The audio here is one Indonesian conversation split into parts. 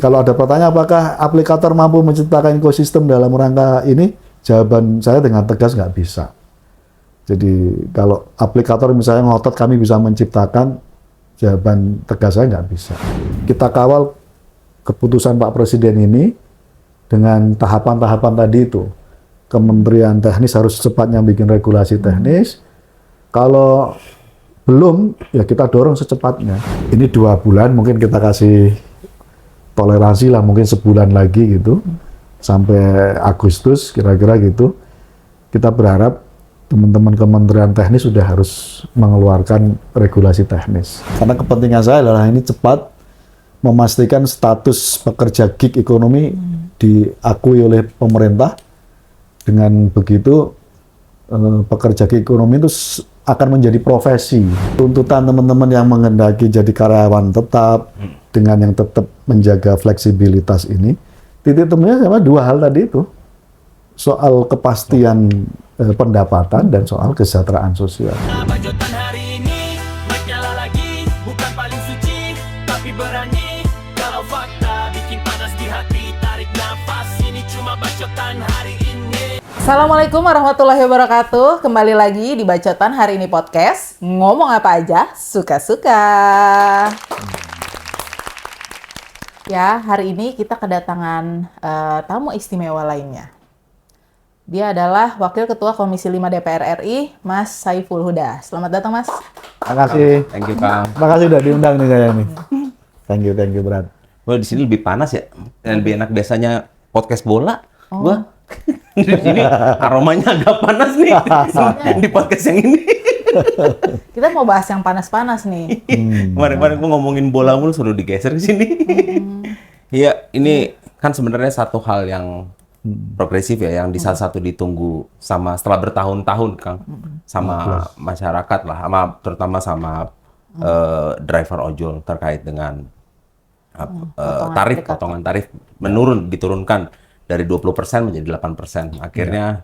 Kalau ada pertanyaan apakah aplikator mampu menciptakan ekosistem dalam rangka ini, jawaban saya dengan tegas nggak bisa. Jadi kalau aplikator misalnya ngotot kami bisa menciptakan, jawaban tegas saya nggak bisa. Kita kawal keputusan Pak Presiden ini dengan tahapan-tahapan tadi itu. Kementerian Teknis harus secepatnya bikin regulasi teknis. Kalau belum, ya kita dorong secepatnya. Ini 2 bulan, mungkin kita kasih toleransi lah, mungkin sebulan lagi gitu. Sampai Agustus, kira-kira gitu. Kita berharap teman-teman Kementerian Teknis sudah harus mengeluarkan regulasi teknis. Karena kepentingan saya adalah ini cepat memastikan status pekerja gig ekonomi diakui oleh pemerintah. Dengan begitu, pekerja gig ekonomi itu akan menjadi profesi. Tuntutan teman-teman yang menghendaki jadi karyawan tetap, dengan yang tetap menjaga fleksibilitas ini, titik temunya sama 2 hal tadi itu. Soal kepastian pendapatan dan soal kesejahteraan sosial. Bacotan hari ini, mic nyala lagi, bukan paling suci, tapi berani. Kalau fakta bikin panas di hati, tarik nafas, ini cuma bacotan hari ini. Assalamualaikum warahmatullahi wabarakatuh. Kembali lagi di Bacotan Hari Ini Podcast. Ngomong apa aja, suka-suka. Ya, hari ini kita kedatangan tamu istimewa lainnya. Dia adalah Wakil Ketua Komisi 5 DPR RI, Mas Saiful Huda. Selamat datang, Mas. Terima kasih. Thank you, Kang. Terima kasih udah diundang nih saya nih. Thank you, Brad. Wah, di sini lebih panas ya. Dan lebih enak biasanya podcast bola. Gua di sini aromanya agak panas nih di podcast yang ini. Kita mau bahas yang panas-panas nih. Kemarin-kemarin gua ngomongin bola mulu, suruh digeser ke sini. Iya, ini kan sebenarnya satu hal yang progresif ya, yang di salah satu ditunggu sama setelah bertahun-tahun, Kang, sama masyarakat lah, terutama sama driver ojol terkait dengan potongan tarif diturunkan dari 20% menjadi 8%. Akhirnya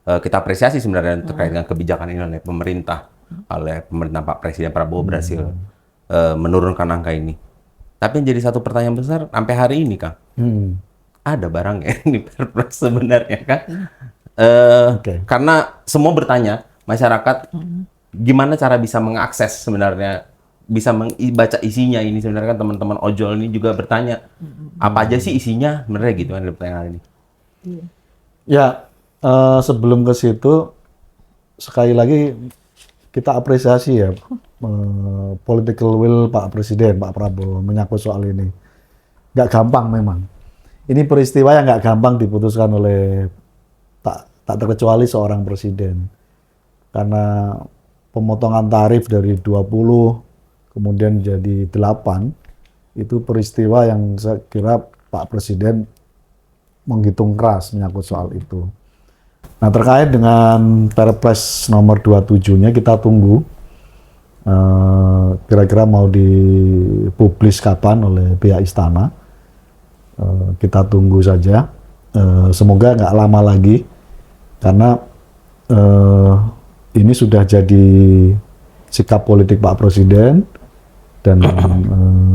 kita apresiasi sebenarnya terkait dengan kebijakan ini oleh pemerintah Pak Presiden Prabowo berhasil menurunkan angka ini. Tapi yang jadi satu pertanyaan besar sampai hari ini, Kang. Ada barangnya di Perpres sebenarnya, kan? Karena semua bertanya, masyarakat gimana cara bisa mengakses sebenarnya, bisa membaca isinya ini sebenarnya, kan teman-teman ojol ini juga bertanya, apa aja sih isinya sebenarnya gitu kan, pertanyaan ini. Ya, sebelum ke situ, sekali lagi kita apresiasi ya political will Pak Presiden, Pak Prabowo menyangkut soal ini. Nggak gampang memang. Ini peristiwa yang nggak gampang diputuskan oleh tak terkecuali seorang presiden. Karena pemotongan tarif dari 20 kemudian jadi 8, itu peristiwa yang saya kira Pak Presiden menghitung keras menyangkut soal itu. Nah, terkait dengan Perpres nomor 27-nya kita tunggu. Kira-kira mau dipublis kapan oleh pihak istana. Kita tunggu saja, semoga nggak lama lagi, karena ini sudah jadi sikap politik Pak Presiden, dan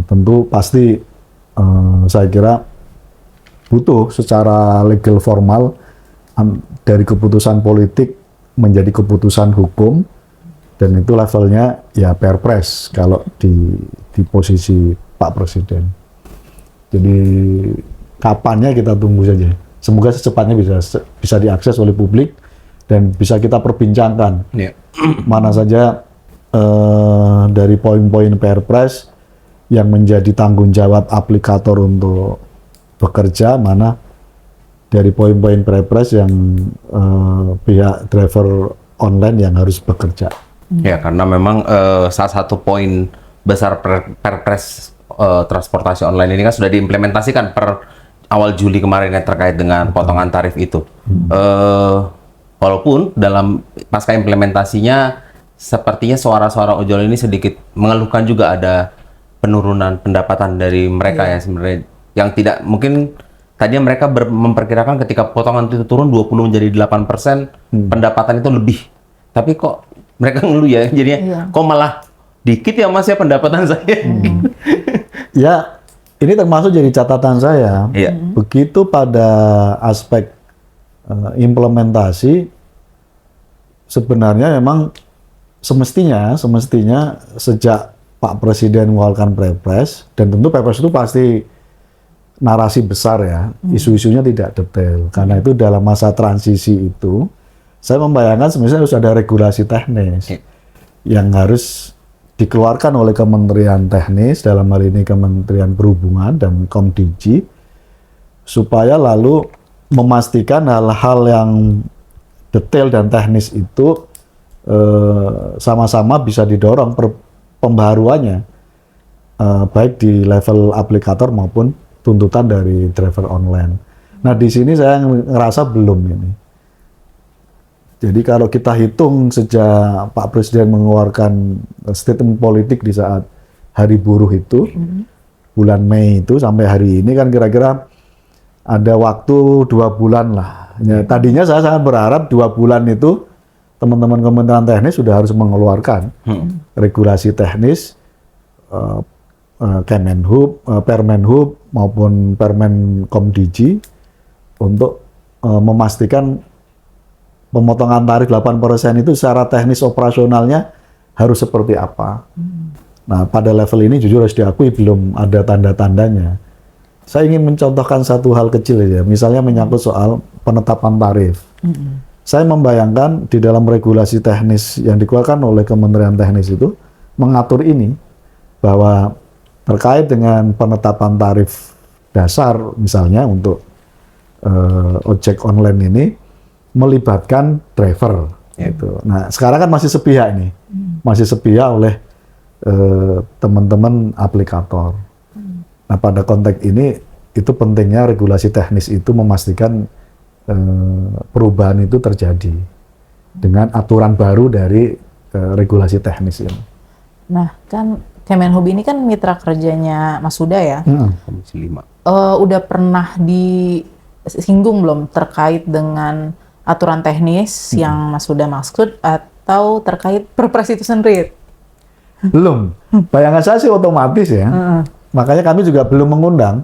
tentu pasti saya kira butuh secara legal formal dari keputusan politik menjadi keputusan hukum, dan itu levelnya ya Perpres kalau di posisi Pak Presiden. Jadi kapannya kita tunggu saja. Semoga secepatnya bisa diakses oleh publik dan bisa kita perbincangkan. Mana saja dari poin-poin Perpres yang menjadi tanggung jawab aplikator untuk bekerja, mana dari poin-poin Perpres yang pihak driver online yang harus bekerja. Ya, karena memang salah satu poin besar Perpres transportasi online ini kan sudah diimplementasikan per awal Juli kemarin ya, terkait dengan potongan tarif itu. Walaupun dalam pasca implementasinya sepertinya suara-suara ojol ini sedikit mengeluhkan juga ada penurunan pendapatan dari mereka ya sebenarnya, yang tidak mungkin tadinya mereka memperkirakan ketika potongan itu turun 20 menjadi 8%, pendapatan itu lebih. Tapi kok mereka ngeluh ya, jadinya kok malah dikit ya Mas ya pendapatan saya. Ya, Ini termasuk jadi catatan saya. Iya. Begitu pada aspek implementasi, sebenarnya memang semestinya sejak Pak Presiden mengeluarkan Perpres, dan tentu Perpres itu pasti narasi besar ya, isu-isunya tidak detail. Karena itu dalam masa transisi itu, saya membayangkan sebenarnya harus ada regulasi teknis yang harus dikeluarkan oleh Kementerian Teknis, dalam hal ini Kementerian Perhubungan dan Komdigi, supaya lalu memastikan hal-hal yang detail dan teknis itu sama-sama bisa didorong pembaharuannya, baik di level aplikator maupun tuntutan dari driver online. Nah, di sini saya ngerasa belum ini. Jadi kalau kita hitung sejak Pak Presiden mengeluarkan statement politik di saat Hari Buruh itu, bulan Mei itu sampai hari ini kan kira-kira ada waktu 2 bulan lah. Ya, tadinya saya sangat berharap 2 bulan itu teman-teman Kementerian Teknis sudah harus mengeluarkan regulasi teknis, Kemenhub, Permenhub maupun Permen Komdigi untuk memastikan pemotongan tarif 8% itu secara teknis operasionalnya harus seperti apa. Nah, pada level ini jujur harus diakui belum ada tanda-tandanya. Saya ingin mencontohkan satu hal kecil ya, misalnya menyangkut soal penetapan tarif. Saya membayangkan di dalam regulasi teknis yang dikeluarkan oleh Kementerian Teknis itu mengatur ini, bahwa terkait dengan penetapan tarif dasar misalnya untuk ojek online ini, melibatkan driver. Gitu. Nah, sekarang kan masih sepihak ini, masih sepihak oleh teman-teman aplikator. Nah, pada konteks ini itu pentingnya regulasi teknis itu memastikan perubahan itu terjadi dengan aturan baru dari regulasi teknis ini. Nah, kan Kemenhub ini kan mitra kerjanya Mas Huda ya. Komisi 5. Udah pernah disinggung belum terkait dengan aturan teknis yang Mas Huda maksud, atau terkait Perpres itu sendiri? Belum. Bayangan saya sih otomatis ya. Makanya kami juga belum mengundang.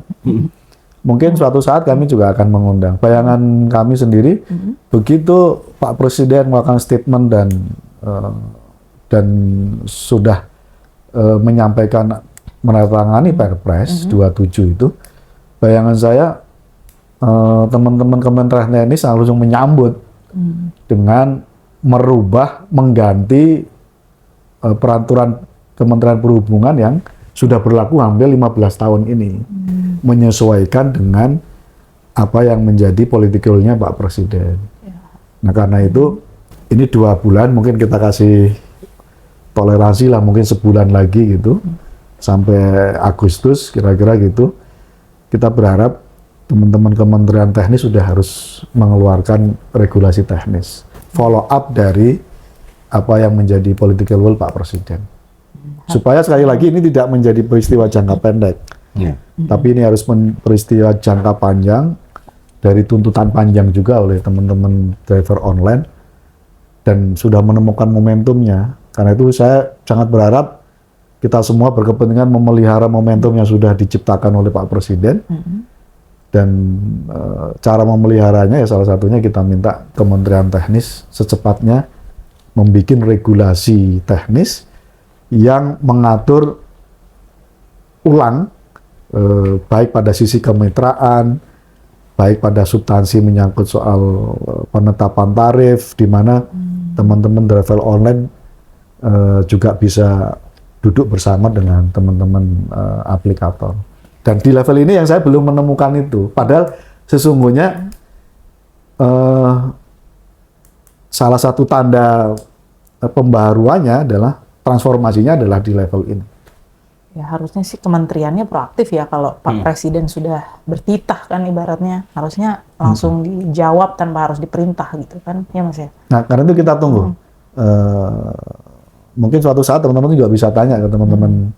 Mungkin suatu saat kami juga akan mengundang. Bayangan kami sendiri, begitu Pak Presiden melakukan statement dan sudah menyampaikan menandatangani Perpres 27 itu, bayangan saya teman-teman Kementerian Teknis langsung menyambut dengan merubah, mengganti peraturan Kementerian Perhubungan yang sudah berlaku hampir 15 tahun ini, menyesuaikan dengan apa yang menjadi politikalnya Pak Presiden. Nah, karena itu ini 2 bulan mungkin kita kasih toleransi lah, mungkin sebulan lagi gitu, sampai Agustus kira-kira gitu. Kita berharap teman-teman Kementerian Teknis sudah harus mengeluarkan regulasi teknis, follow up dari apa yang menjadi political will Pak Presiden. Supaya sekali lagi ini tidak menjadi peristiwa jangka pendek, tapi ini harus peristiwa jangka panjang, dari tuntutan panjang juga oleh teman-teman driver online, dan sudah menemukan momentumnya. Karena itu saya sangat berharap kita semua berkepentingan memelihara momentum yang sudah diciptakan oleh Pak Presiden. Dan cara memeliharanya ya salah satunya kita minta Kementerian Teknis secepatnya membuat regulasi teknis yang mengatur ulang, baik pada sisi kemitraan, baik pada substansi menyangkut soal penetapan tarif, di mana teman-teman driver online juga bisa duduk bersama dengan teman-teman aplikator. Dan di level ini yang saya belum menemukan itu. Padahal sesungguhnya salah satu tanda pembaharuannya adalah transformasinya adalah di level ini. Ya, harusnya sih kementeriannya proaktif ya, kalau Pak Presiden sudah bertitah kan ibaratnya, harusnya langsung dijawab tanpa harus diperintah gitu kan, ya Mas ya? Nah, karena itu kita tunggu. Mungkin suatu saat teman-teman juga bisa tanya ke teman-teman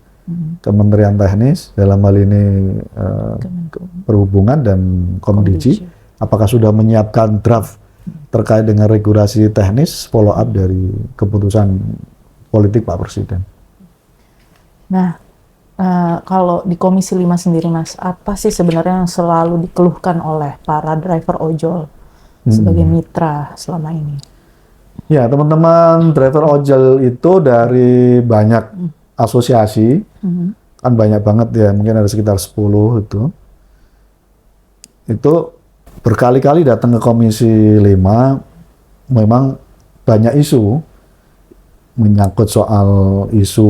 Kementerian Teknis, dalam hal ini Perhubungan dan Komdigi, apakah sudah menyiapkan draft terkait dengan regulasi teknis follow up dari keputusan politik Pak Presiden. Nah, Kalau di Komisi 5 sendiri, Mas, apa sih sebenarnya yang selalu dikeluhkan oleh para driver ojol sebagai mitra selama ini? Ya, teman-teman driver ojol itu dari banyak asosiasi, kan banyak banget ya, mungkin ada sekitar 10 itu. Itu berkali-kali datang ke Komisi 5, memang banyak isu, menyangkut soal isu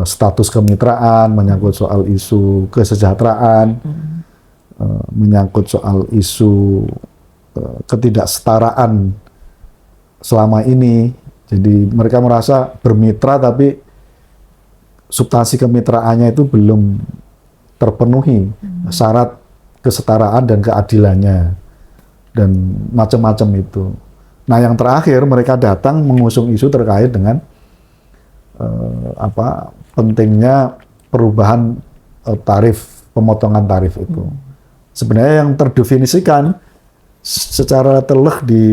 status kemitraan, menyangkut soal isu kesejahteraan, menyangkut soal isu ketidaksetaraan selama ini. Jadi mereka merasa bermitra tapi substansi kemitraannya itu belum terpenuhi syarat kesetaraan dan keadilannya dan macam-macam itu. Nah, yang terakhir mereka datang mengusung isu terkait dengan pentingnya perubahan tarif, pemotongan tarif itu. Sebenarnya yang terdefinisikan secara teleh di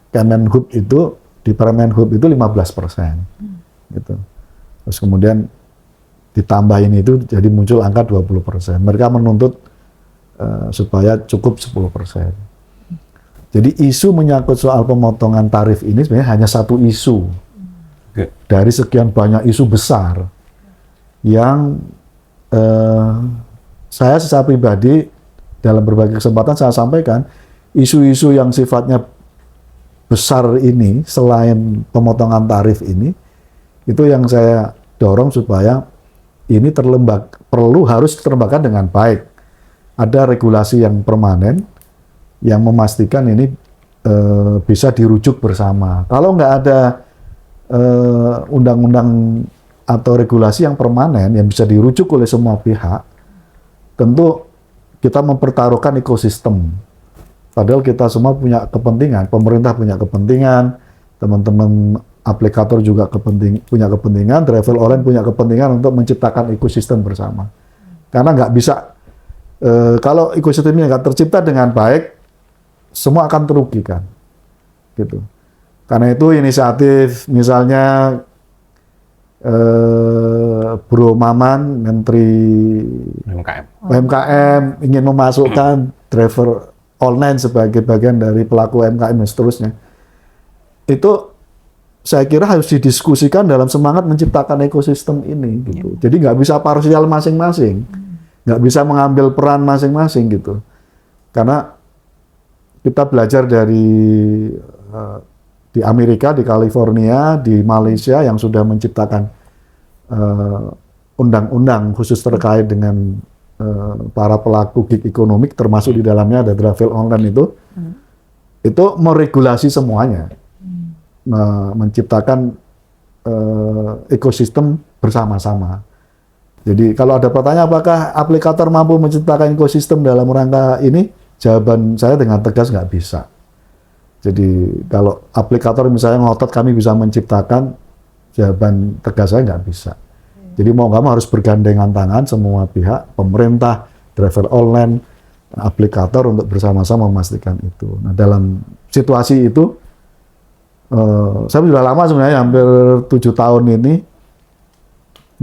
Kemenhub itu, di Permenhub itu 15%. Gitu. Terus kemudian ditambahin itu jadi muncul angka 20%. Mereka menuntut supaya cukup 10%. Jadi isu menyangkut soal pemotongan tarif ini sebenarnya hanya satu isu dari sekian banyak isu besar yang saya secara pribadi dalam berbagai kesempatan saya sampaikan, isu-isu yang sifatnya besar ini selain pemotongan tarif ini, itu yang saya dorong supaya ini harus terlembagakan dengan baik. Ada regulasi yang permanen yang memastikan ini bisa dirujuk bersama. Kalau nggak ada undang-undang atau regulasi yang permanen yang bisa dirujuk oleh semua pihak, tentu kita mempertaruhkan ekosistem. Padahal kita semua punya kepentingan, pemerintah punya kepentingan, teman-teman aplikator juga punya kepentingan, driver online punya kepentingan untuk menciptakan ekosistem bersama. Karena nggak bisa, kalau ekosistemnya nggak tercipta dengan baik, semua akan terugikan. Gitu. Karena itu inisiatif misalnya Bro Maman, Menteri UMKM ingin memasukkan driver online sebagai bagian dari pelaku UMKM dan seterusnya. Itu saya kira harus didiskusikan dalam semangat menciptakan ekosistem ini. Gitu. Jadi nggak bisa parsial masing-masing, nggak bisa mengambil peran masing-masing gitu. Karena kita belajar dari di Amerika, di California, di Malaysia yang sudah menciptakan undang-undang khusus terkait dengan para pelaku gig ekonomi, termasuk di dalamnya ada travel online itu meregulasi semuanya, menciptakan ekosistem bersama-sama. Jadi kalau ada pertanyaan apakah aplikator mampu menciptakan ekosistem dalam rangka ini, jawaban saya dengan tegas nggak bisa. Jadi kalau aplikator misalnya ngotot kami bisa menciptakan, jawaban tegas saya nggak bisa. Jadi mau nggak mau harus bergandengan tangan semua pihak, pemerintah, driver online, aplikator untuk bersama-sama memastikan itu. Nah dalam situasi itu, saya sudah lama sebenarnya, hampir 7 tahun ini,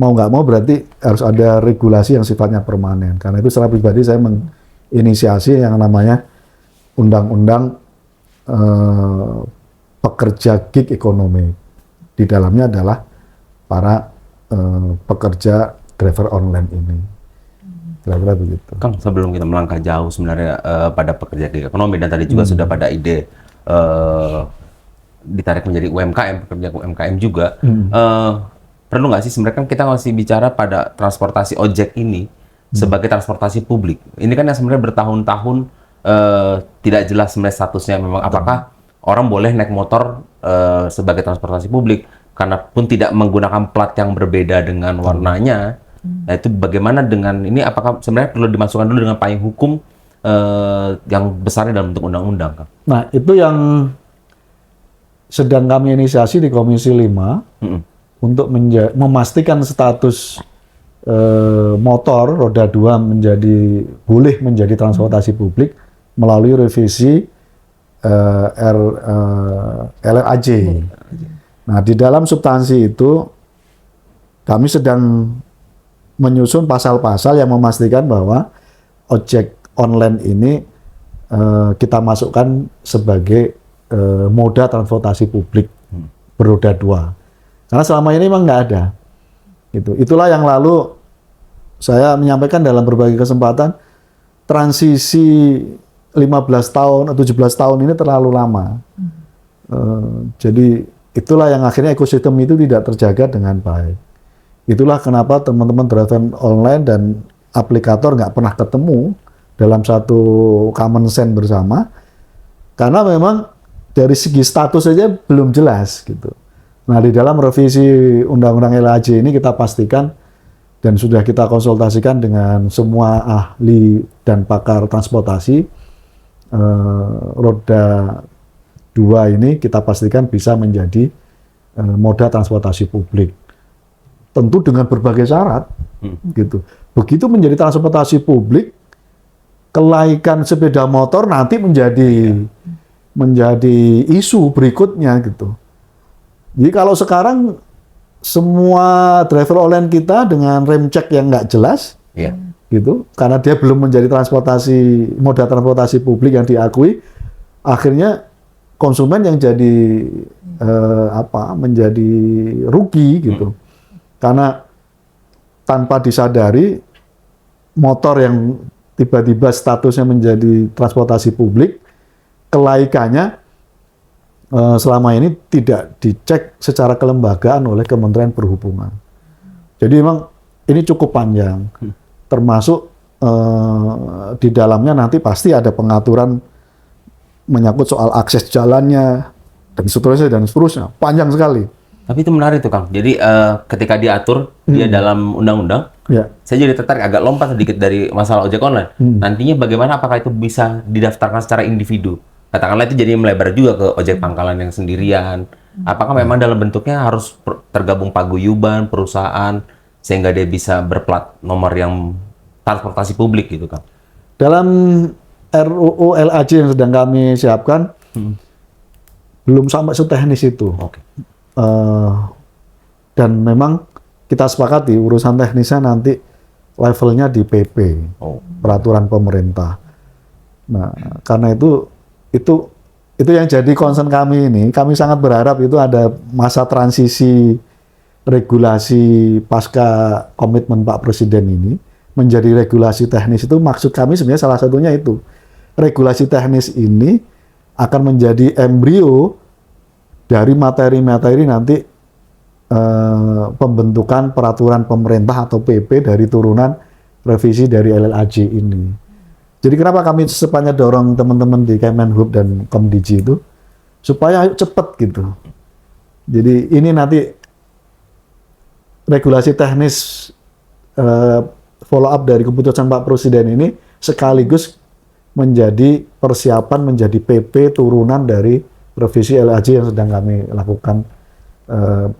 mau nggak mau berarti harus ada regulasi yang sifatnya permanen. Karena itu secara pribadi saya menginisiasi yang namanya undang-undang pekerja gig ekonomi. Di dalamnya adalah para pekerja driver online ini. Kira-kira begitu. Kang, sebelum kita melangkah jauh sebenarnya pada pekerja gig ekonomi dan tadi juga sudah pada ide ditarik menjadi UMKM, pekerja UMKM juga. Perlu nggak sih sebenarnya kan kita masih bicara pada transportasi ojek ini sebagai transportasi publik. Ini kan yang sebenarnya bertahun-tahun tidak jelas sebenarnya statusnya, memang apakah orang boleh naik motor sebagai transportasi publik karena pun tidak menggunakan plat yang berbeda dengan warnanya. Nah itu bagaimana dengan ini, apakah sebenarnya perlu dimasukkan dulu dengan payung hukum yang besarnya dalam bentuk undang-undang? Nah itu yang sedang kami inisiasi di Komisi 5 untuk memastikan status motor roda 2 boleh menjadi transportasi publik melalui revisi LRAJ. Nah, di dalam substansi itu kami sedang menyusun pasal-pasal yang memastikan bahwa ojek online ini kita masukkan sebagai moda transportasi publik beroda 2. Karena selama ini memang nggak ada. Itulah yang lalu saya menyampaikan dalam berbagai kesempatan, transisi 15 tahun atau 17 tahun ini terlalu lama. Jadi itulah yang akhirnya ekosistem itu tidak terjaga dengan baik. Itulah kenapa teman-teman driver online dan aplikator nggak pernah ketemu dalam satu common sense bersama, karena memang dari segi status saja belum jelas gitu. Nah, di dalam revisi Undang-Undang LHJ ini kita pastikan dan sudah kita konsultasikan dengan semua ahli dan pakar transportasi, roda 2 ini kita pastikan bisa menjadi moda transportasi publik. Tentu dengan berbagai syarat, gitu. Begitu menjadi transportasi publik, kelaikan sepeda motor nanti menjadi isu berikutnya, gitu. Jadi kalau sekarang semua driver online kita dengan rem cek yang nggak jelas, gitu, karena dia belum menjadi moda transportasi publik yang diakui, akhirnya konsumen yang jadi menjadi rugi, gitu. Karena tanpa disadari motor yang tiba-tiba statusnya menjadi transportasi publik, kelaikannya selama ini tidak dicek secara kelembagaan oleh Kementerian Perhubungan. Jadi memang ini cukup panjang, termasuk di dalamnya nanti pasti ada pengaturan menyangkut soal akses jalannya dan seterusnya, panjang sekali. Tapi itu menarik tuh Kang. Jadi ketika diatur dia dalam undang-undang, saya jadi tertarik agak lompat sedikit dari masalah ojek online. Nantinya bagaimana, apakah itu bisa didaftarkan secara individu? Katakanlah itu jadi melebar juga ke ojek pangkalan yang sendirian. Apakah memang dalam bentuknya harus tergabung paguyuban, perusahaan, sehingga dia bisa berplat nomor yang transportasi publik gitu Kang? Dalam RUU LHJ yang sedang kami siapkan, belum sampai seteknis itu. Dan memang kita sepakati urusan teknisnya nanti levelnya di PP, peraturan pemerintah. Nah, karena itu yang jadi concern kami ini. Kami sangat berharap itu ada masa transisi regulasi pasca komitmen Pak Presiden ini menjadi regulasi teknis. Itu maksud kami sebenarnya salah satunya itu. Regulasi teknis ini akan menjadi embrio dari materi-materi nanti pembentukan peraturan pemerintah atau PP dari turunan revisi dari LLAJ ini. Jadi kenapa kami sepanjang dorong teman-teman di Kemenhub dan Komdiji itu supaya ayo cepet gitu. Jadi ini nanti regulasi teknis follow up dari keputusan Pak Presiden ini sekaligus menjadi persiapan menjadi PP turunan dari revisi LHJ yang sedang kami lakukan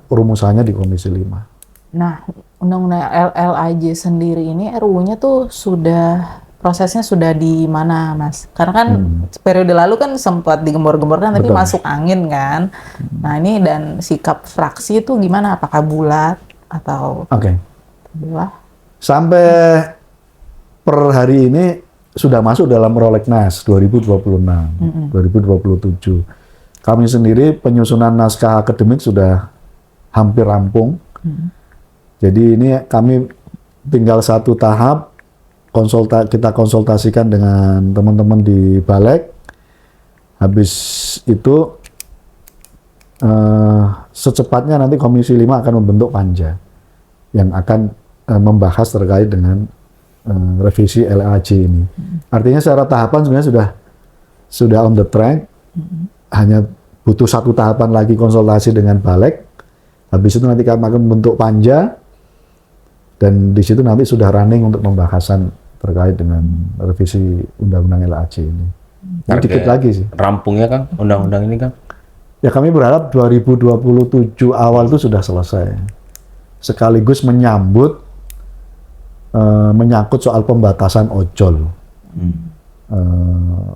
rumusannya di Komisi 5. Nah, Undang-Undang LHJ sendiri ini RUU-nya tuh prosesnya sudah di mana, Mas? Karena kan periode lalu kan sempat digembor-gemborkan tapi masuk angin kan. Nah, ini dan sikap fraksi itu gimana? Apakah bulat atau belah? Sampai per hari ini sudah masuk dalam Prolegnas 2026, 2027. Kami sendiri penyusunan naskah akademik sudah hampir rampung. Jadi ini kami tinggal satu tahap, kita konsultasikan dengan teman-teman di Balek. Habis itu secepatnya nanti Komisi 5 akan membentuk panja yang akan membahas terkait dengan revisi LHJ ini. Artinya secara tahapan sebenarnya sudah on the track. Hanya butuh satu tahapan lagi konsultasi dengan Balek. Habis itu nanti kami akan membentuk panja dan di situ nanti sudah running untuk pembahasan terkait dengan revisi Undang-Undang LHJ ini. Dikit lagi sih. Rampungnya Kang, undang-undang ini Kang? Ya kami berharap 2027 awal itu sudah selesai. Sekaligus menyambut menyangkut soal pembatasan ojol.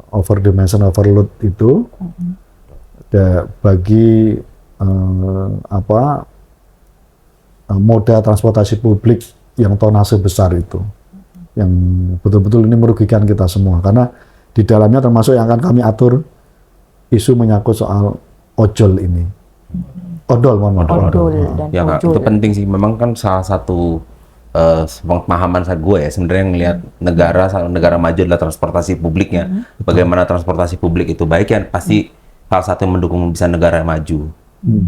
Over dimension overload itu bagi moda transportasi publik yang tonase besar itu, yang betul-betul ini merugikan kita semua, karena di dalamnya termasuk yang akan kami atur isu menyangkut soal ojol ini. Odol, mohon maaf. Odol dan Ya Kak, ojol. itu penting sih. Memang kan salah satu pemahaman gue ya sebenarnya ngelihat negara maju adalah transportasi publiknya. Bagaimana transportasi publik itu baik ya pasti salah satu yang mendukung bisa negara maju.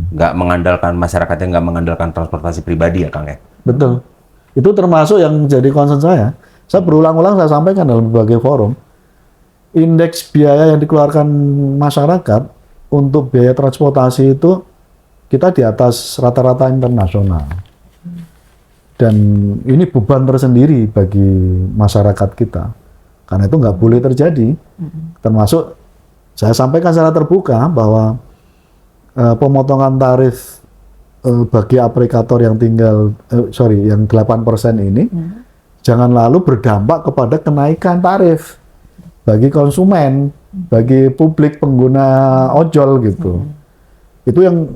Nggak mengandalkan masyarakatnya, nggak mengandalkan transportasi pribadi ya Kang ya. Betul. Itu termasuk yang jadi concern saya. Saya berulang-ulang saya sampaikan dalam berbagai forum. Indeks biaya yang dikeluarkan masyarakat untuk biaya transportasi itu kita di atas rata-rata internasional. Dan ini beban tersendiri bagi masyarakat kita. Karena itu nggak boleh terjadi. Termasuk saya sampaikan secara terbuka bahwa pemotongan tarif bagi aplikator yang yang 8% ini jangan lalu berdampak kepada kenaikan tarif bagi konsumen, bagi publik pengguna ojol gitu. Itu yang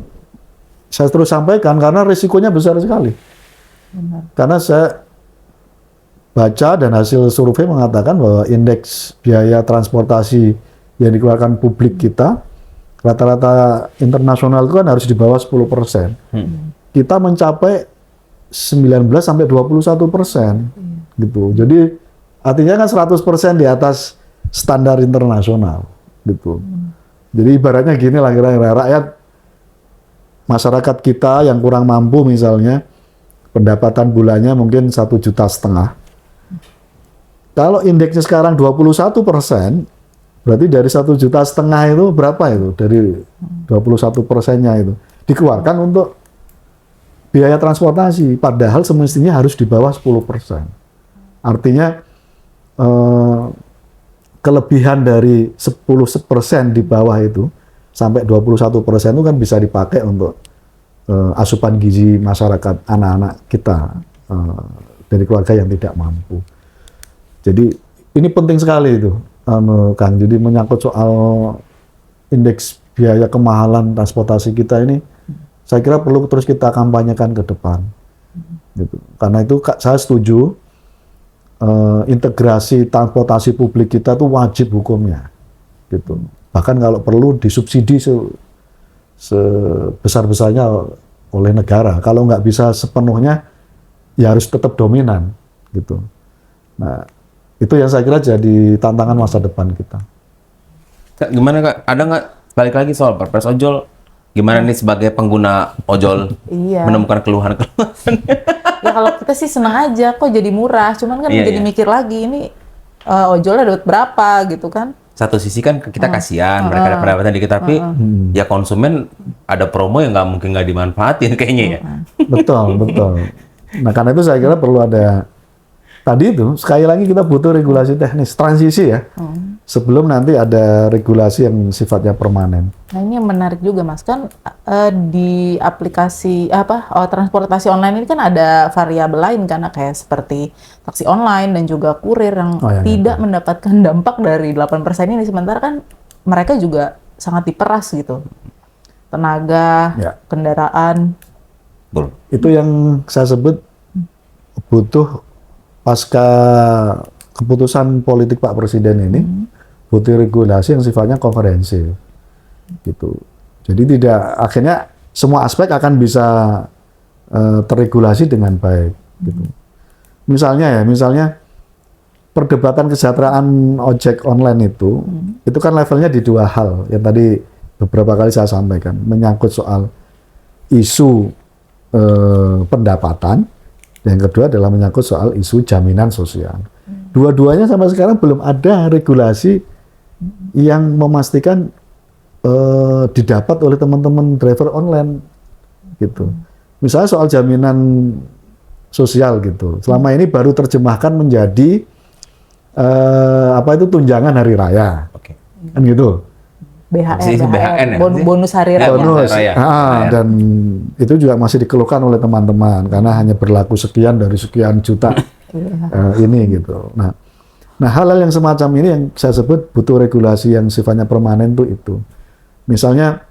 saya terus sampaikan karena risikonya besar sekali. Karena saya baca dan hasil survei mengatakan bahwa indeks biaya transportasi yang dikeluarkan publik kita rata-rata internasional itu kan harus di bawah 10%. Kita mencapai 19 sampai 21%. Gitu. Jadi artinya kan 100% di atas standar internasional gitu. Jadi ibaratnya gini lah kira-kira rakyat masyarakat kita yang kurang mampu misalnya pendapatan bulannya mungkin 1,5 juta. Kalau indeksnya sekarang 21%, berarti dari 1,5 juta itu berapa itu? Dari 21%-nya itu dikeluarkan untuk biaya transportasi, padahal semestinya harus di bawah 10%. Artinya kelebihan dari 10% di bawah itu sampai 21% itu kan bisa dipakai untuk asupan gizi masyarakat anak-anak kita dari keluarga yang tidak mampu. Jadi ini penting sekali itu, Kang. Jadi menyangkut soal indeks biaya kemahalan transportasi kita ini, saya kira perlu terus kita kampanyekan ke depan. Gitu. Karena itu saya setuju integrasi transportasi publik kita tuh wajib hukumnya. Gitu. Bahkan kalau perlu disubsidi sebesar-besarnya oleh negara. Kalau nggak bisa sepenuhnya, ya harus tetap dominan, gitu. Nah, itu yang saya kira jadi tantangan masa depan kita. Gimana Kak? Ada nggak balik lagi soal perpres ojol? Gimana nih sebagai pengguna ojol menemukan keluhan-keluhan? Ya kalau kita sih senang aja, kok jadi murah. Cuman kan jadi mikir lagi, ini ojolnya dapat berapa gitu kan? Satu sisi kan kita kasihan mereka ada pendapatan dikit, tapi ya konsumen ada promo yang nggak mungkin nggak dimanfaatin kayaknya ya. Betul, betul. Nah karena itu saya kira perlu ada tadi itu sekali lagi kita butuh regulasi teknis transisi ya sebelum nanti ada regulasi yang sifatnya permanen. Nah ini yang menarik juga Mas, kan di aplikasi transportasi online ini kan ada variabel lain kan, kayak seperti taksi online dan juga kurir yang tidak mendapatkan dampak dari 8% ini, sementara kan mereka juga sangat diperas gitu. Tenaga, kendaraan. Betul. Itu yang saya sebut butuh pasca keputusan politik Pak Presiden ini butuh regulasi yang sifatnya komprehensif gitu. Jadi tidak akhirnya semua aspek akan bisa terregulasi dengan baik gitu. Misalnya perdebatan kesejahteraan ojek online itu kan levelnya di dua hal yang tadi beberapa kali saya sampaikan, menyangkut soal isu pendapatan. Yang kedua adalah menyangkut soal isu jaminan sosial. Dua-duanya sampai sekarang belum ada regulasi yang memastikan didapat oleh teman-teman driver online, gitu. Misalnya soal jaminan sosial gitu. Selama ini baru terjemahkan menjadi tunjangan hari raya, kan gitu. BHN ya? Bonus hari raya. Bonus. Dan itu juga masih dikeluhkan oleh teman-teman karena hanya berlaku sekian dari sekian juta ini gitu. Nah hal-hal yang semacam ini yang saya sebut butuh regulasi yang sifatnya permanen itu. Misalnya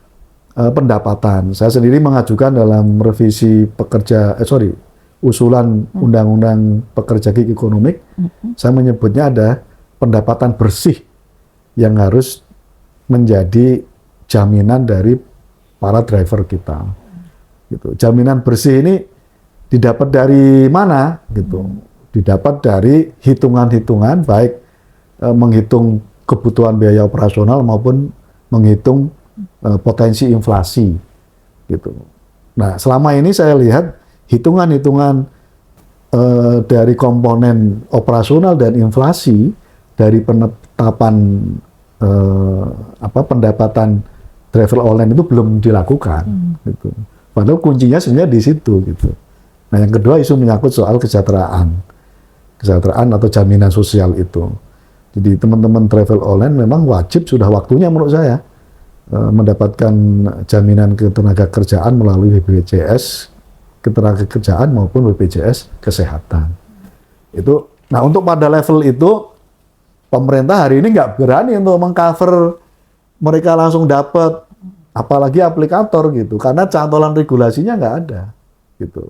pendapatan. Saya sendiri mengajukan dalam revisi usulan undang-undang pekerja gig ekonomi, saya menyebutnya ada pendapatan bersih yang harus menjadi jaminan dari para driver kita. Gitu. Jaminan bersih ini didapat dari mana? Gitu. Didapat dari hitungan-hitungan, baik menghitung kebutuhan biaya operasional maupun menghitung potensi inflasi. Gitu. Nah, selama ini saya lihat hitungan-hitungan dari komponen operasional dan inflasi dari penetapan pendapatan driver online itu belum dilakukan. Gitu. Padahal kuncinya sebenarnya di situ. Gitu. Nah, yang kedua isu menyangkut soal kesejahteraan atau jaminan sosial itu. Jadi teman-teman travel online memang wajib, sudah waktunya menurut saya mendapatkan jaminan ketenagakerjaan melalui BPJS ketenagakerjaan maupun BPJS kesehatan. Itu, nah untuk pada level itu pemerintah hari ini nggak berani untuk mengcover mereka langsung dapat, apalagi aplikator gitu, karena cantolan regulasinya nggak ada, gitu.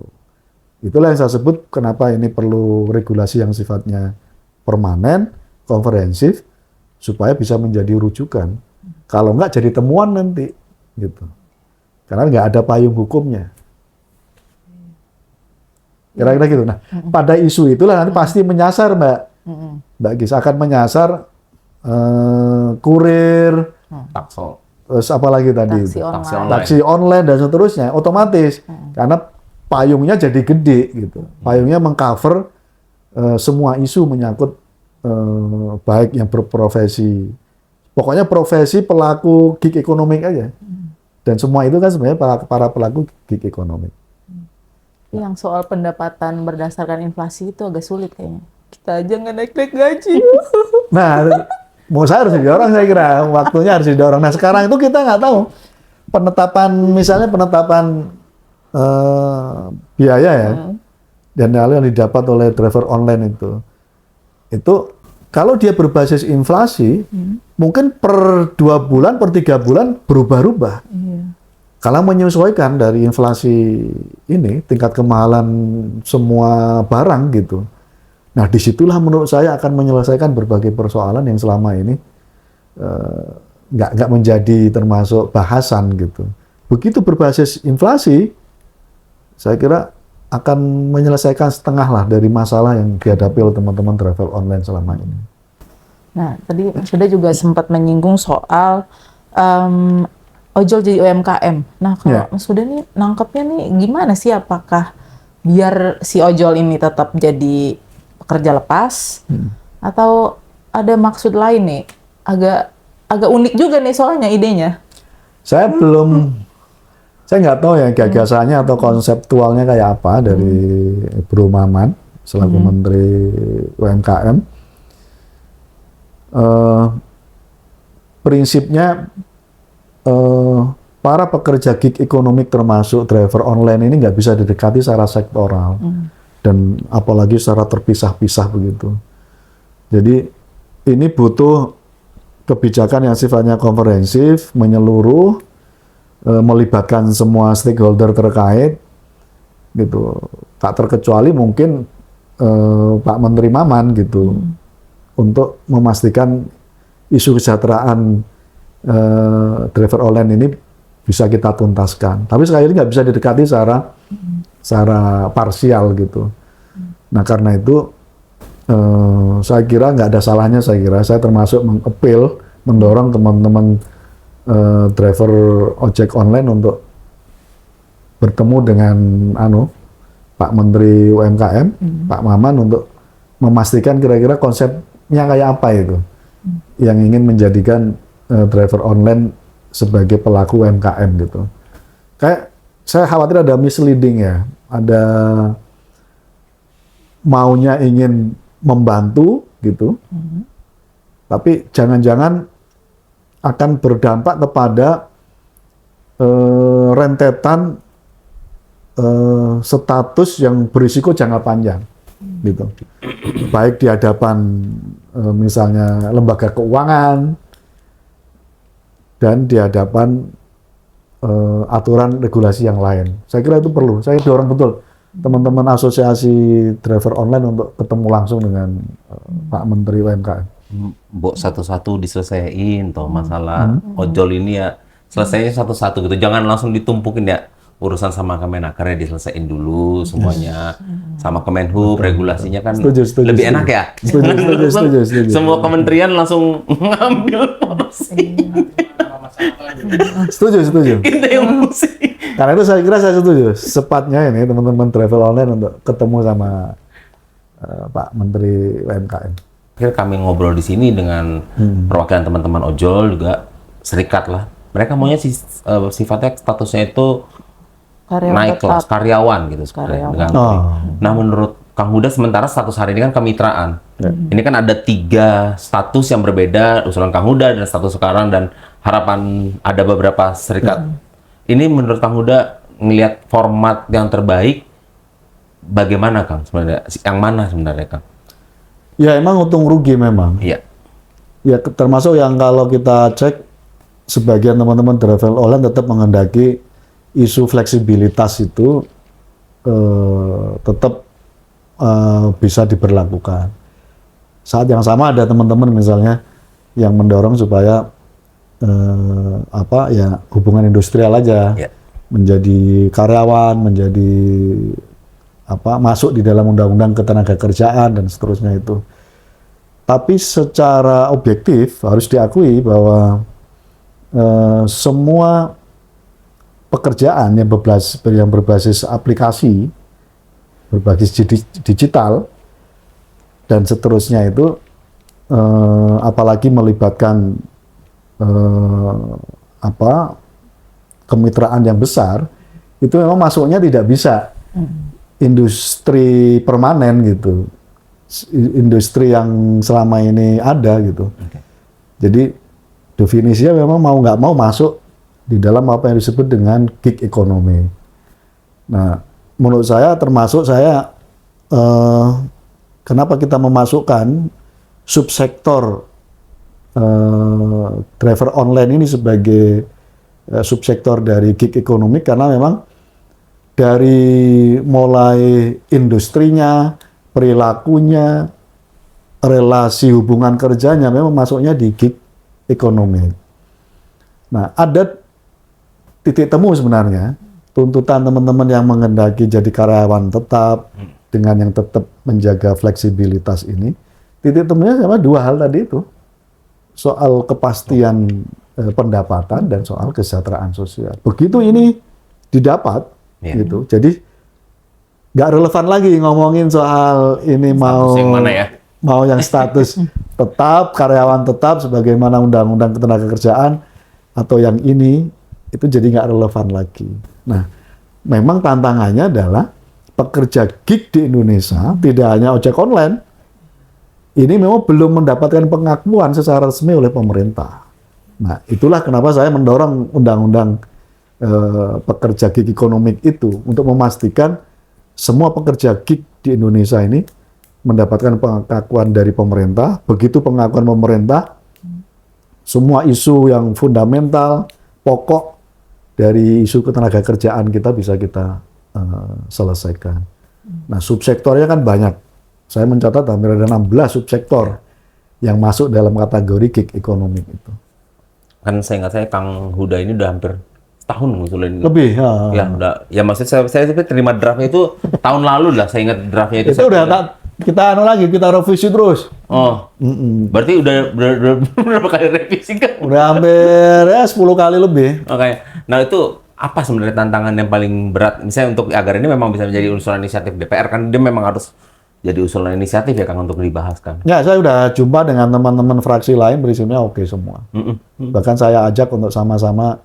Itulah yang saya sebut kenapa ini perlu regulasi yang sifatnya permanen, komprehensif, supaya bisa menjadi rujukan. Kalau nggak jadi temuan nanti, gitu. Karena nggak ada payung hukumnya. Kira-kira gitu. Nah, pada isu itulah nanti pasti menyasar Mbak Gis, akan menyasar kurir, Taksol. terus apa lagi tadi? Taksi online dan seterusnya, otomatis. Karena payungnya jadi gede gitu. Payungnya mengcover semua isu menyangkut baik yang berprofesi, pokoknya profesi pelaku gig ekonomi aja. Dan semua itu kan sebenarnya para pelaku gig ekonomi. Yang soal pendapatan berdasarkan inflasi itu agak sulit kayaknya. Kita aja nggak naik-naik gaji. Nah, mau saya harus didorong, saya kira waktunya harus didorong. Nah, sekarang itu kita nggak tahu misalnya penetapan biaya ya, dan hal yang didapat oleh driver online itu kalau dia berbasis inflasi, mungkin per 2 bulan, per 3 bulan berubah-ubah. Kalau menyesuaikan dari inflasi ini, tingkat kemahalan semua barang gitu. Nah, disitulah menurut saya akan menyelesaikan berbagai persoalan yang selama ini nggak menjadi termasuk bahasan gitu. Begitu berbasis inflasi, saya kira akan menyelesaikan setengah lah dari masalah yang dihadapi oleh teman-teman travel online selama ini. Nah, tadi sudah juga sempat menyinggung soal ojol jadi UMKM. Nah, kalau Mas Huda nih nangkepnya nih gimana sih? Apakah biar si ojol ini tetap jadi pekerja lepas, atau ada maksud lain nih? Agak unik juga nih soalnya idenya. Saya nggak tahu ya gagasannya atau konseptualnya kayak apa dari Bro Maman selaku Menteri UMKM. Prinsipnya para pekerja gig ekonomi termasuk driver online ini nggak bisa didekati secara sektoral dan apalagi secara terpisah-pisah begitu. Jadi ini butuh kebijakan yang sifatnya komprehensif, menyeluruh, melibatkan semua stakeholder terkait, gitu. Tak terkecuali mungkin Pak Menteri Maman gitu, untuk memastikan isu kesejahteraan driver online ini bisa kita tuntaskan. Tapi sekali lagi nggak bisa didekati secara parsial gitu. Nah karena itu saya kira nggak ada salahnya, saya termasuk mengapel, mendorong teman-teman driver ojek online untuk bertemu dengan Pak Menteri UMKM, Pak Maman, untuk memastikan kira-kira konsepnya kayak apa itu yang ingin menjadikan driver online sebagai pelaku UMKM gitu. Kayak saya khawatir ada misleading ya, ada maunya ingin membantu gitu, tapi jangan-jangan akan berdampak kepada rentetan status yang berisiko jangka panjang gitu, baik di hadapan misalnya lembaga keuangan dan di hadapan aturan regulasi yang lain. Saya kira itu perlu, saya dorong betul teman-teman asosiasi driver online untuk ketemu langsung dengan Pak Menteri UMKM. Mbok satu-satu diselesaikan toh masalah ojol ini ya, selesainya satu-satu gitu, jangan langsung ditumpukin ya, urusan sama Kemenaker diselesaikan dulu semuanya, sama Kemenhub regulasinya kan Setuju, lebih setuju. enak ya. Setuju. Semua kementerian langsung ngambil porsi. Setuju. Kita yang musik. Karena itu saya kira saya setuju. Sepatnya ini teman-teman travel online untuk ketemu sama Pak Menteri UMKM. Akhirnya kami ngobrol di sini dengan perwakilan teman-teman ojol juga, serikat lah. Mereka maunya sifatnya statusnya itu Karyawan naik tetap. kelas, karyawan gitu sekarang. Karyawan. Dengan, Oh. Nah menurut Kang Huda sementara status hari ini kan kemitraan. Ini kan ada 3 status yang berbeda, usulan Kang Huda dan status sekarang dan harapan ada beberapa serikat. Ini menurut Kang Huda ngelihat format yang terbaik bagaimana Kang sebenarnya? Yang mana sebenarnya Kang? Ya emang untung rugi memang. Iya. Ya termasuk yang kalau kita cek sebagian teman-teman travel online tetap menghendaki isu fleksibilitas itu tetap bisa diberlakukan. Saat yang sama ada teman-teman misalnya yang mendorong supaya hubungan industrial aja Ya. menjadi karyawan, menjadi masuk di dalam undang-undang ketenagakerjaan dan seterusnya itu. Tapi secara objektif harus diakui bahwa semua pekerjaan yang berbasis aplikasi, berbasis digital dan seterusnya itu, apalagi melibatkan kemitraan yang besar, itu memang masuknya tidak bisa industri permanen gitu, industri yang selama ini ada gitu. Jadi definisinya memang mau nggak mau masuk di dalam apa yang disebut dengan gig economy. Nah, menurut saya termasuk kenapa kita memasukkan subsektor driver online ini sebagai subsektor dari gig economy, karena memang dari mulai industrinya, perilakunya, relasi hubungan kerjanya memang masuknya di gig economy. Nah, ada titik temu sebenarnya, tuntutan teman-teman yang menghendaki jadi karyawan tetap dengan yang tetap menjaga fleksibilitas ini, titik temunya sama 2 hal tadi itu, soal kepastian pendapatan dan soal kesejahteraan sosial. Begitu ini didapat, gitu, jadi nggak relevan lagi ngomongin soal ini Status yang mana ya? mau yang status tetap, karyawan tetap sebagaimana undang-undang ketenagakerjaan, atau yang ini, itu jadi nggak relevan lagi. Nah, memang tantangannya adalah pekerja gig di Indonesia, tidak hanya ojek online, ini memang belum mendapatkan pengakuan secara resmi oleh pemerintah. Nah, itulah kenapa saya mendorong undang-undang pekerja gig ekonomik itu untuk memastikan semua pekerja gig di Indonesia ini mendapatkan pengakuan dari pemerintah. Begitu pengakuan pemerintah, semua isu yang fundamental, pokok dari isu ketenagakerjaan kita bisa kita selesaikan. Nah, subsektornya kan banyak. Saya mencatat hampir ada 16 subsektor yang masuk dalam kategori gig ekonomi itu. Kan saya ingat Kang Huda ini udah hampir setahun ngusulin. Lebih. Ya udah. Ya maksudnya saya terima draftnya itu tahun lalu lah. Saya ingat draftnya itu. Itu udah kita kita revisi terus. Oh. Berarti udah berapa kali revisi kan? Udah hampir 10 kali lebih. Oke. Nah itu apa sebenarnya tantangan yang paling berat? Misalnya untuk agar ini memang bisa menjadi usulan inisiatif DPR, kan dia memang harus jadi usulan inisiatif ya Kang untuk dibahas kan? Ya, saya udah jumpa dengan teman-teman fraksi lain, prinsipnya oke semua. Bahkan saya ajak untuk sama-sama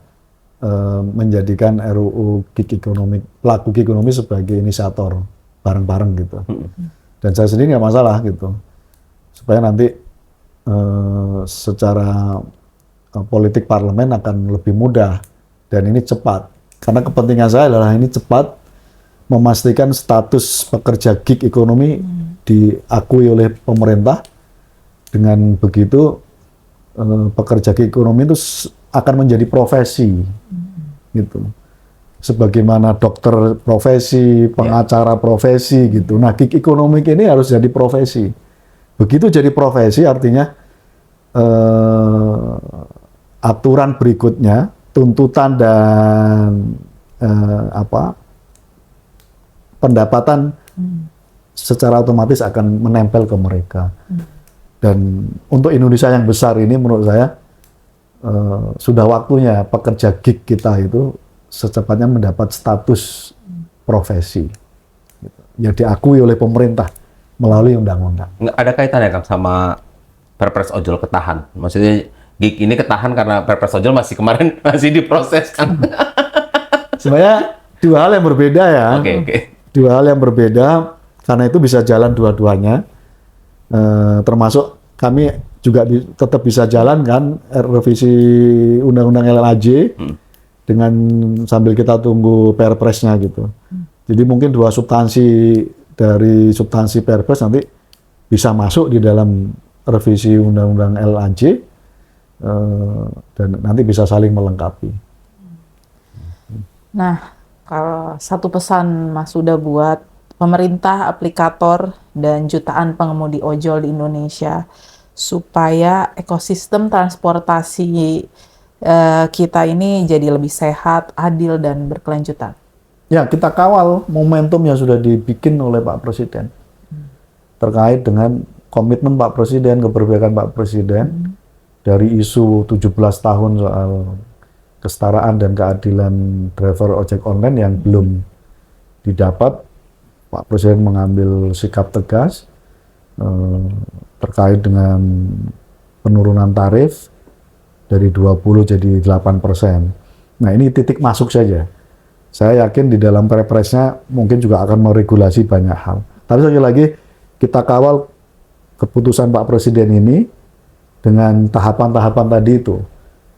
menjadikan RUU gig ekonomi, pelaku gig ekonomi sebagai inisiator bareng-bareng gitu. Dan saya sendiri nggak masalah gitu, supaya nanti secara politik parlemen akan lebih mudah dan ini cepat. Karena kepentingan saya adalah ini cepat, memastikan status pekerja gig ekonomi diakui oleh pemerintah. Dengan begitu pekerja gig ekonomi itu akan menjadi profesi gitu. sebagaimana dokter profesi, pengacara profesi gitu. Nah, gig ekonomi ini harus jadi profesi. Begitu jadi profesi artinya aturan berikutnya, tuntutan dan pendapatan secara otomatis akan menempel ke mereka. Dan untuk Indonesia yang besar ini menurut saya sudah waktunya pekerja gig kita itu secepatnya mendapat status profesi. Ya diakui oleh pemerintah melalui undang-undang. Nggak ada kaitannya kan sama Perpres ojol ketahan? Maksudnya gig ini ketahan karena Perpres ojol kemarin masih diproses kan? Sebenarnya dua hal yang berbeda ya. Oke. Dua hal yang berbeda, karena itu bisa jalan dua-duanya. Termasuk kami juga tetap bisa jalan kan revisi Undang-Undang LLAJ dengan sambil kita tunggu Perpresnya gitu. Jadi mungkin dua substansi dari substansi Perpres nanti bisa masuk di dalam revisi Undang-Undang LLAJ dan nanti bisa saling melengkapi. Nah, kalau satu pesan Mas Huda buat pemerintah, aplikator, dan jutaan pengemudi ojol di Indonesia supaya ekosistem transportasi kita ini jadi lebih sehat, adil, dan berkelanjutan. Ya, kita kawal momentum yang sudah dibikin oleh Pak Presiden terkait dengan komitmen Pak Presiden, keberpihakan Pak Presiden dari isu 17 tahun soal kesetaraan dan keadilan driver ojek online yang belum didapat. Pak Presiden mengambil sikap tegas terkait dengan penurunan tarif dari 20 jadi 8%. Nah, ini titik masuk saja. Saya yakin di dalam Perpresnya mungkin juga akan meregulasi banyak hal. Tapi sekali lagi kita kawal keputusan Pak Presiden ini dengan tahapan-tahapan tadi itu.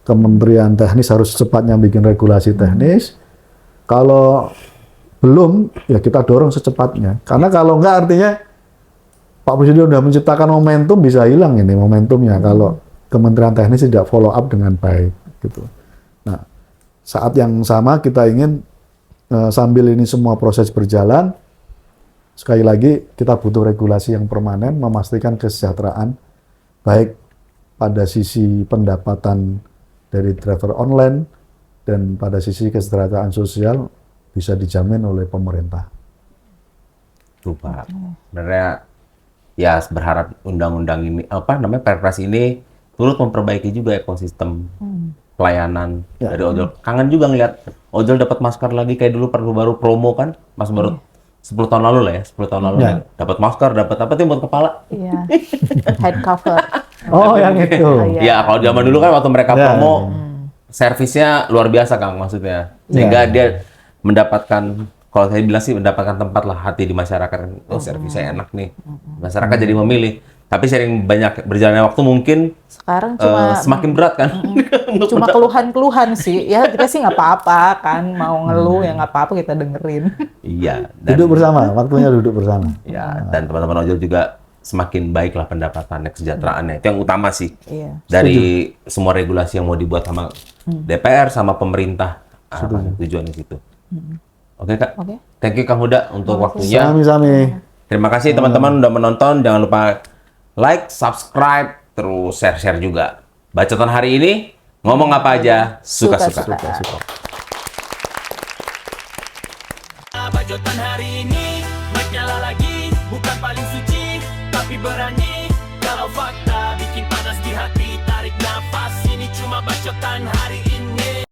Kementerian Teknis harus secepatnya bikin regulasi teknis. Kalau belum, ya kita dorong secepatnya. Karena kalau enggak artinya Pak Presiden sudah menciptakan momentum, bisa hilang ini momentumnya kalau Kementerian Teknis tidak follow up dengan baik. Gitu. Nah, saat yang sama kita ingin sambil ini semua proses berjalan, sekali lagi kita butuh regulasi yang permanen, memastikan kesejahteraan baik pada sisi pendapatan dari driver online dan pada sisi kesejahteraan sosial bisa dijamin oleh pemerintah. Lupa. Sebenarnya ya berharap undang-undang ini Perpres ini turut memperbaiki juga ekosistem pelayanan dari ojol. Kangen juga ngeliat ojol dapat masker lagi kayak dulu baru promo kan, Mas baru 10 tahun lalu lah ya, 10 tahun lalu dapat masker, dapat apa tuh buat kepala? Iya. Head cover. Oh, yang itu. Ya, kalau zaman dulu kan waktu mereka promo servisnya luar biasa Kang maksudnya. Sehingga dia mendapatkan, kalau saya bilang sih mendapatkan tempat lah hati di masyarakat. Oh, servisnya enak nih. Masyarakat jadi memilih. Tapi sering banyak berjalannya waktu mungkin sekarang cuma semakin berat kan. Cuma keluhan-keluhan sih. Ya kita sih nggak apa-apa kan, mau ngeluh ya nggak apa-apa, kita dengerin. Iya. Duduk bersama, waktunya duduk bersama. Ya, dan teman-teman ojol juga semakin baiklah pendapatannya, kesejahteraannya. Itu yang utama sih. Iya. Dari semua regulasi yang mau dibuat sama DPR sama pemerintah. Tujuannya situ. Oke Kak. Oke. Thank you Kang Huda untuk waktunya. Sami-sami. Terima kasih teman-teman udah menonton. Jangan lupa like, subscribe, terus share-share juga. Bacotan hari ini, ngomong apa aja, suka-suka. Bacotan hari ini, mic nyala lagi, bukan paling suci, tapi berani. Kalau fakta bikin panas di hati, tarik nafas, ini cuma bacotan hari ini.